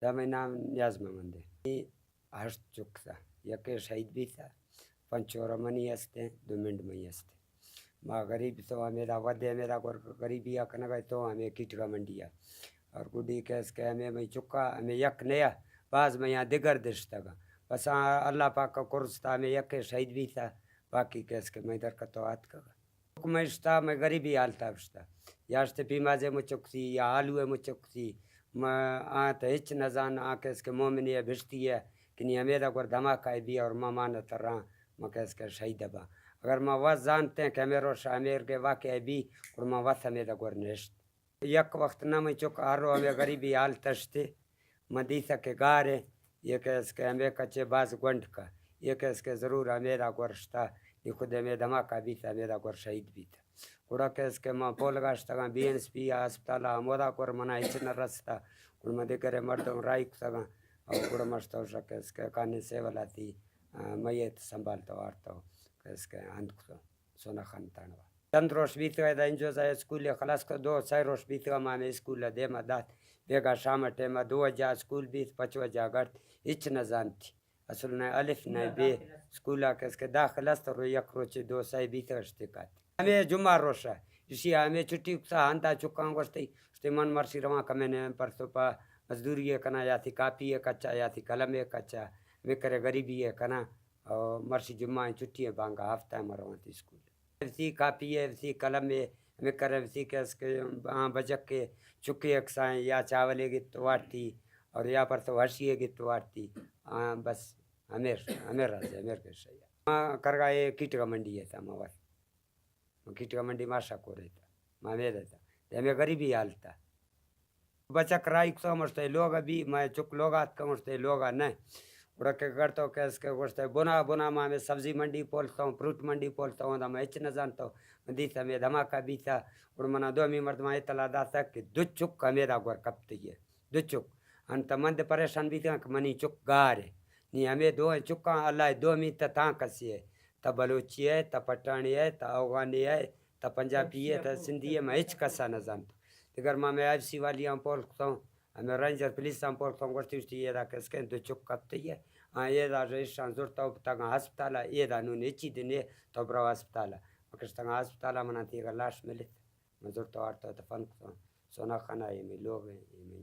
mein naam Niaz Mahmud है. Hast चुकता यके शहीद भी था पंचोरमनी हस्ते दो मिनट में ही हस्ते माँ गरीब तो मेरा वधे मेरा गरीबी अक न गए तो हमें कीटका मंडिया और गुडी कैस के हमें मैं चुका हमें यक नया बाज में यहाँ दिगर दिश तक बस अल्लाह पाक का कुर्स था हमें यके शहीद भी था बाकी कैस के मैं इधर का तो हाथ का मैं मैं गरीबी हालता बसता याश्ते पीमाजे मुचुकती या आलू मुचुकती मैं तो हिच न जान आके इसके मोमिनी है भिजती है कि नहीं मेरा को धमाका है भी और माँ मान तर रहा मैं कह इसके शहीद दबा अगर मैं वह जानते हैं कि मेरो शामेर के वाक़ है भी और मैं वह मेरा को निश्त यक वक्त ना मैं चुक हारो हमें गरीबी हाल तशते मदी सके गारे ये कह इसके हमें कच्चे बाज गुंड का ये कह इसके ज़रूर मेरा गुरश्ता ये खुद में धमाका भी था मेरा गुर शहीद भी था कुड़ा के इसके माँ पोल गाश्ता बीएनस पी अस्पताल मोदा कोर मना इचना रस्ता कुड़ मदे करे मर्दों राइक सगा और कुड़ा मस्त हो सके इसके काने सेवला थी मैयत संभालता वार्ता हो इसके अंत सोना खान तानवा तंद्रोश बीत गए इंजो जाए स्कूल खलास को दो सैरोश बीत गया मामे स्कूल दे मदात बेगा शाम टेमा 2000 स्कूल बीत 55 गट इच न जानती असल ने अलिफ ने बे स्कूल के इसके दाखिल तो एक रोचे दो सै बीत रस्ते का हमें जुम्मा रोशा इसी हमें छुट्टी सा हंता चुका उसते मन मर्सी रवा कमेने परसों पा मजदूरी है कना या थी कापी है कच्चा या थी कलम है कच्चा वे करे गरीबी है कना और मर्सी जुम्मा छुट्टी है बांगा हफ्ता में रवा स्कूल सी कापी है सी कलम है वे करे सी के बजक के चुके अक्साएँ या चावल की वाटती और या पर तो हर्षी की वाटती बस हमेर हमेर राजे हमेर के सही कर गए कीट का मंडी है था मावा कीट का मंडी माशा को रहता मामे रहता हमें गरीबी हालता बच्चा कराई समझते लोग अभी मैं चुक लोग आत समझते लोग नहीं उड़ा के करता हूँ कैसे करते बुना बुना मैं सब्जी मंडी पोलता हूँ फ्रूट मंडी पोलता हूँ मैं इच न जानता हूँ दी था मैं धमाका भी था उड़ मना दो मी मर्द मैं इतला दाता कि दो चुक का मेरा गोर कपती है दो चुक अंत मंद परेशान भी था कि मनी चुक गार है नहीं हमें दो चुका अल्लाह दो मी ता कसी है त बलोची है त पठानी है त अफगानी है त पंजाबी है त सिंधी है मैं इच कसा न जानता अगर मैं एफसी वाली हम पोलता हूँ हमें रेंजर पुलिस हम पोलता हूँ गोष्ठी उष्टी ये रहा किसके दो चुक कपती है हाँ ये दा रजिस्ट्रान जुड़ता हूँ तक अस्पताल ये दा नून इची दिन ये तो ब्रा अस्पताल मगर तंग अस्पताल मनाती है लाश मिले मैं जुड़ता हूँ तो फन सोना खाना ये में लोग हैं ये में